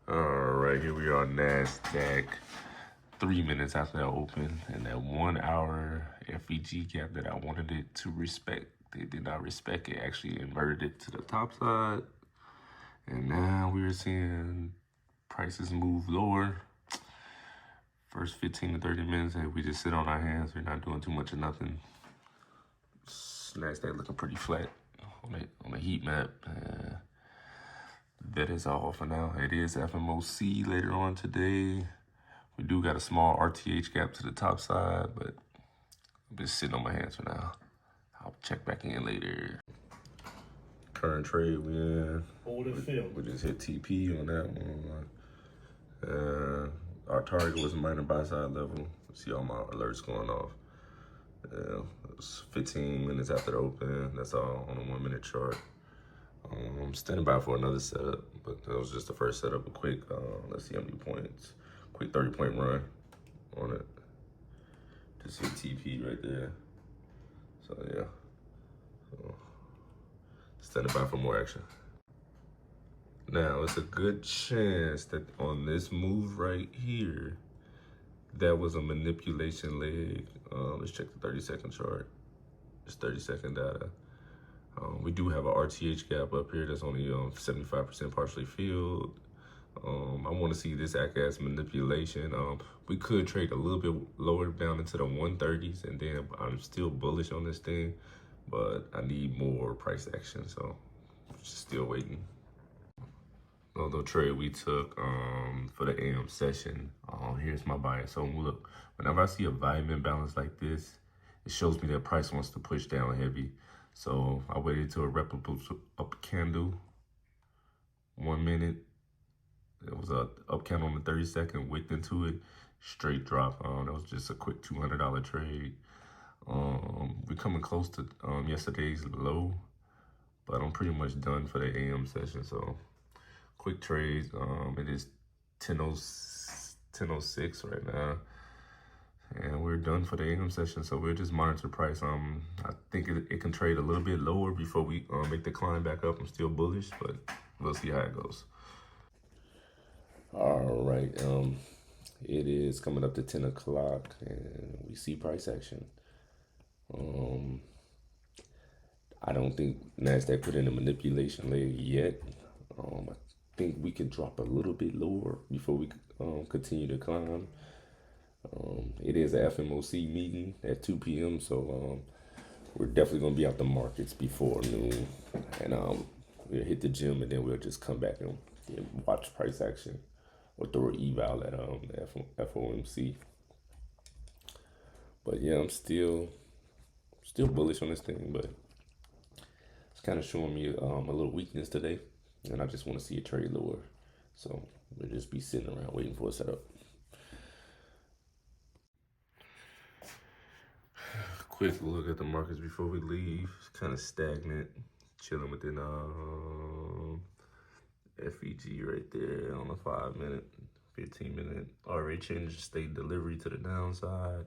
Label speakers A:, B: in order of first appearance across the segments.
A: All right, here we are, Nasdaq. 3 minutes after that open, and that 1 hour FEG gap that I wanted it to respect, they did not respect it. Actually inverted it to the top side, and now we're seeing prices move lower. First 15 to 30 minutes, and we just sit on our hands. We're not doing too much of nothing. Nasdaq looking pretty flat on the heat map. That is all for now. It is FMOC later on today. We do got a small RTH gap to the top side, but I'm just sitting on my hands for now. I'll check back in later. Current trade we in. We just hit TP on that one. Our target was minor buy side level. See all my alerts going off. It's 15 minutes after the open. That's all on a 1 minute chart. I'm standing by for another setup, but that was just the first setup. A quick, let's see how many points. Quick 30-point run on it. Just hit TP right there. So yeah. So, standing by for more action. Now, it's a good chance that on this move right here, that was a manipulation leg. Let's check the 30-second chart. It's 30-second data. We do have an RTH gap up here that's only 75% partially filled. I want to see this act as manipulation. We could trade a little bit lower down into the 130s, and then I'm still bullish on this thing, but I need more price action, so just still waiting. Another trade we took for the AM session. Here's my buy. So look, whenever I see a volume imbalance like this, it shows me that price wants to push down heavy. So I waited till a replicable up candle, 1 minute. It was a up candle on the 30-second, wicked into it, straight drop. That was just a quick $200 trade. We're coming close to yesterday's low, but I'm pretty much done for the AM session. So quick trades. It is 10:06 right now, and we're done for the AM session. So we'll just monitor price. I think it can trade a little bit lower before we make the climb back up. I'm still bullish, but we'll see how it goes. All right, it is coming up to 10 o'clock, and we see price action. I don't think Nasdaq put in a manipulation leg yet. I think we could drop a little bit lower before we continue to climb. It is a FMOC meeting at 2 p.m., so we're definitely going to be out the markets before noon. And we'll hit the gym, and then we'll just come back and watch price action or throw an eval at FOMC. But yeah, I'm still bullish on this thing, but it's kind of showing me a little weakness today, and I just want to see it trade lower. So we'll just be sitting around waiting for a setup. Quick look at the markets before we leave. It's kind of stagnant, chilling within FEG right there on the 5 minute, 15 minute. Already changed state delivery to the downside.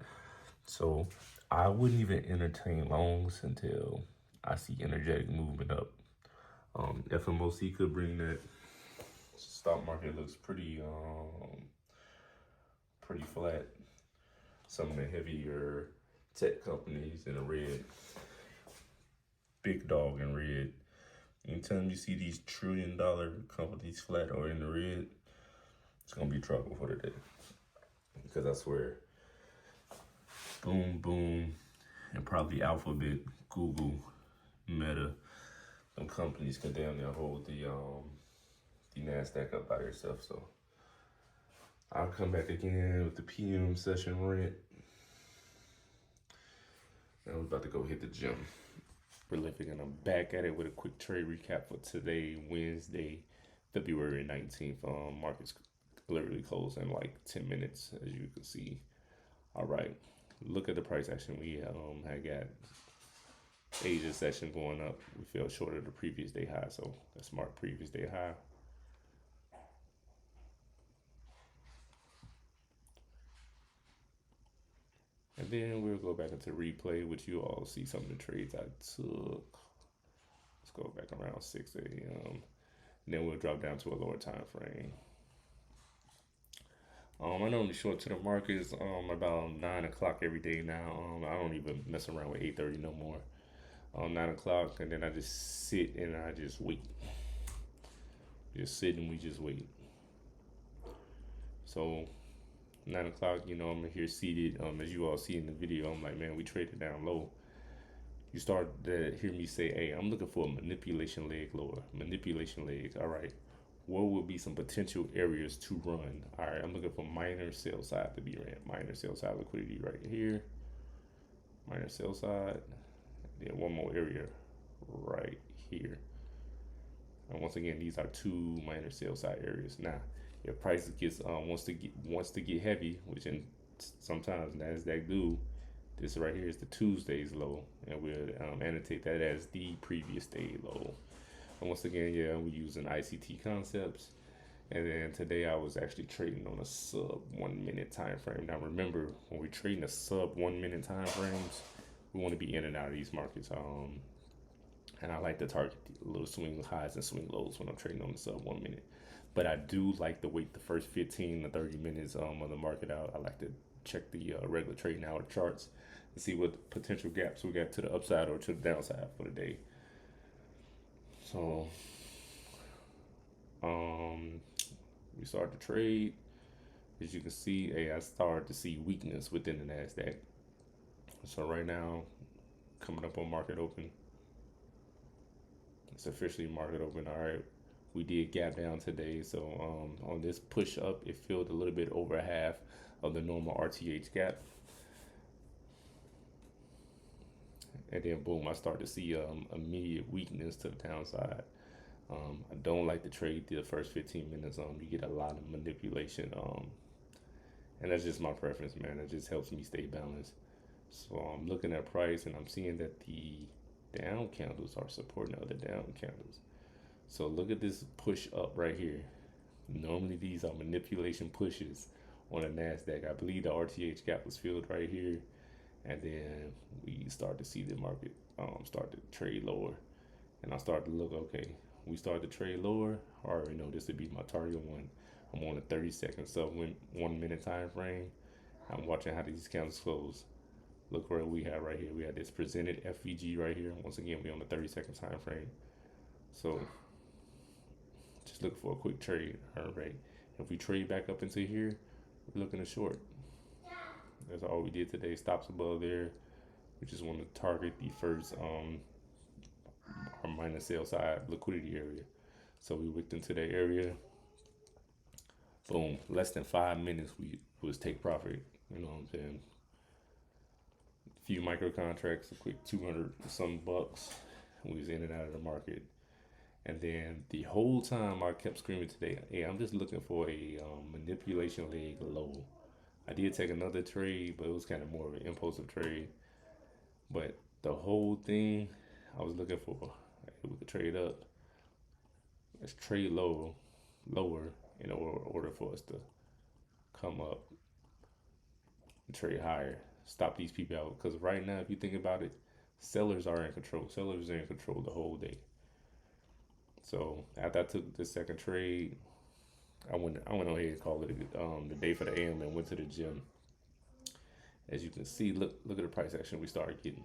A: So I wouldn't even entertain longs until I see energetic movement up. FMOC could bring that. Stock market looks pretty flat. Some of the heavier tech companies in the red, big dog in red. Anytime you see these $1 trillion companies flat or in the red, it's gonna be trouble for the day. Because I swear, boom, and probably Alphabet, Google, Meta, them companies can damn near hold the Nasdaq up by yourself. So I'll come back again with the PM session rent. And I'm about to go hit the gym. We're living, and I'm back at it with a quick trade recap for today, Wednesday, February 19th. Markets literally closed in like 10 minutes, as you can see. All right, look at the price action. We had got Asia session going up. We fell short of the previous day high, so let's mark previous day high. And then we'll go back into replay, which you all see some of the trades I took. Let's go back around 6 a.m. And then we'll drop down to a lower time frame. I normally show up to the markets about 9 o'clock every day now. I don't even mess around with 8:30 no more. 9 o'clock, and then I just sit and I just wait. Just sit and we just wait. So 9 o'clock, I'm here seated. As you all see in the video, I'm like, man, we traded down low. You start to hear me say, hey, I'm looking for a manipulation leg lower. Manipulation legs. All right. What would be some potential areas to run? All right. I'm looking for minor sell side to be ran. Minor sell side liquidity right here. Minor sell side. Then one more area right here. And once again, these are two minor sell side areas. Now, if prices gets wants to get heavy, which in sometimes Nasdaq do, this right here is the Tuesday's low, and we'll annotate that as the previous day low. And once again, yeah, we're using ICT concepts. And then today I was actually trading on a sub 1 minute time frame. Now remember, when we're trading a sub 1 minute time frames, we want to be in and out of these markets. And I like to target the little swing highs and swing lows when I'm trading on the sub 1 minute. But I do like to wait the first 15 to 30 minutes of the market out. I like to check the regular trading hour charts and see what potential gaps we got to the upside or to the downside for the day. So we start to trade. As you can see, hey, I started to see weakness within the Nasdaq. So right now, coming up on market open. It's officially market open. All right, we did gap down today. So on this push up, it filled a little bit over half of the normal RTH gap. And then boom, I start to see immediate weakness to the downside. I don't like to trade the first 15 minutes. You get a lot of manipulation. And that's just my preference, man. It just helps me stay balanced. So I'm looking at price and I'm seeing that the down candles are supporting other down candles. So look at this push up right here. Normally these are manipulation pushes on the Nasdaq. I believe the RTH gap was filled right here, and then we start to see the market start to trade lower. And I start to look, okay, we start to trade lower. I already know this would be my target one. I'm on a 30-second sub 1 minute time frame. I'm watching how these candles close. Look where we have right here. We have this presented FVG right here. Once again, we on the 30-second time frame. So just look for a quick trade. All right. If we trade back up into here, we're looking to short. That's all we did today. Stops above there. We just want to target the first our minor sell side liquidity area. So we wicked into that area. Boom. Less than 5 minutes we was take profit. You know what I'm saying? Few micro contracts, a quick 200 some bucks. We was in and out of the market. And then the whole time I kept screaming today, hey, I'm just looking for a manipulation leg low. I did take another trade, but it was kind of more of an impulsive trade. But the whole thing, I was looking for, hey, we could trade up. Let's trade lower in order for us to come up and trade higher. Stop these people out, because right now, if you think about it, sellers are in control. Sellers are in control the whole day. So after I took the second trade, I went on ahead and called it the day for the AM and went to the gym. As you can see, look at the price action we started getting.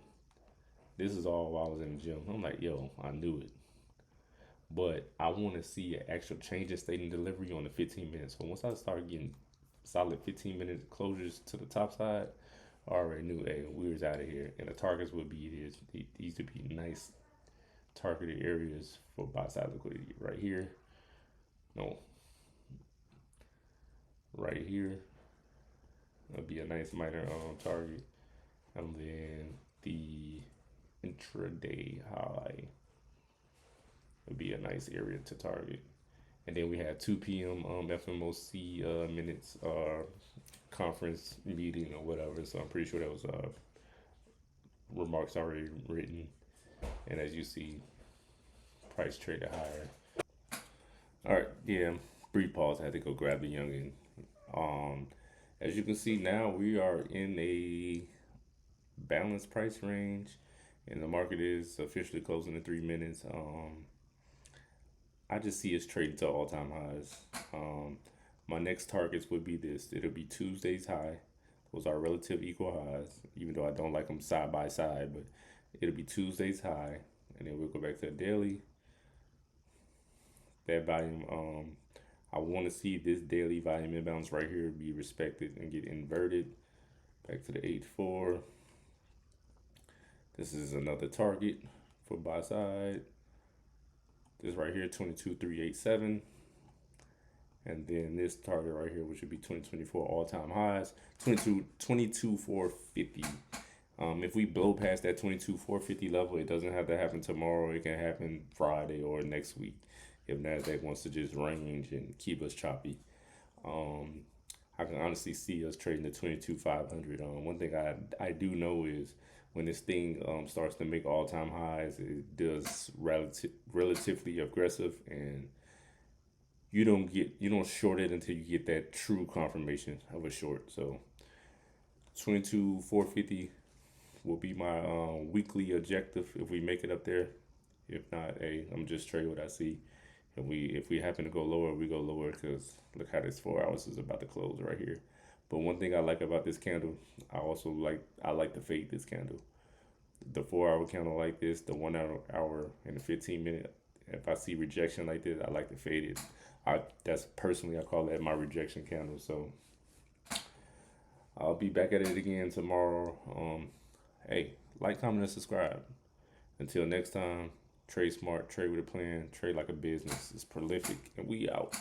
A: This is all while I was in the gym. I'm like, yo, I knew it. But I want to see an actual change in state and delivery on the 15 minutes. So once I start getting solid 15-minute closures to the top side, I already knew, hey, we was out of here. And the targets would be these would be nice targeted areas for buy side liquidity. Right here. No. Right here. That'll be a nice minor target. And then the intraday high would be a nice area to target. And then we had 2 p.m. FMOC minutes conference meeting or whatever. So I'm pretty sure that was remarks already written. And as you see, price traded higher. All right, yeah, brief pause. I had to go grab the youngin. As you can see now, we are in a balanced price range, and the market is officially closing in 3 minutes. I just see us trading to all-time highs.
B: My next targets would be this. It'll be Tuesday's high. Those are relative equal highs, even though I don't like them side by side, but it'll be Tuesday's high. And then we'll go back to the daily. That volume, I want to see this daily volume imbalance right here be respected and get inverted. Back to the 8-4. This is another target for buy side. This right here, 22,387. And then this target right here, which would be 2024 all-time highs, 22,450. If we blow past that 22,450 level, it doesn't have to happen tomorrow. It can happen Friday or next week if Nasdaq wants to just range and keep us choppy. I can honestly see us trading the 22,500. One thing I do know is when this thing starts to make all-time highs, it does relatively aggressive, and you don't short it until you get that true confirmation of a short. So 22,450 will be my weekly objective if we make it up there. If not, hey, I'm just trade what I see. If we happen to go lower, we go lower because look how this 4 hours is about to close right here. But one thing I like about this candle, I like to fade this candle. The 4 hour candle like this, the 1 hour and the 15 minute. If I see rejection like this, I like to fade it. That's personally, I call that my rejection candle. So I'll be back at it again tomorrow. Hey, like, comment, and subscribe. Until next time, trade smart, trade with a plan, trade like a business. It's prolific, and we out.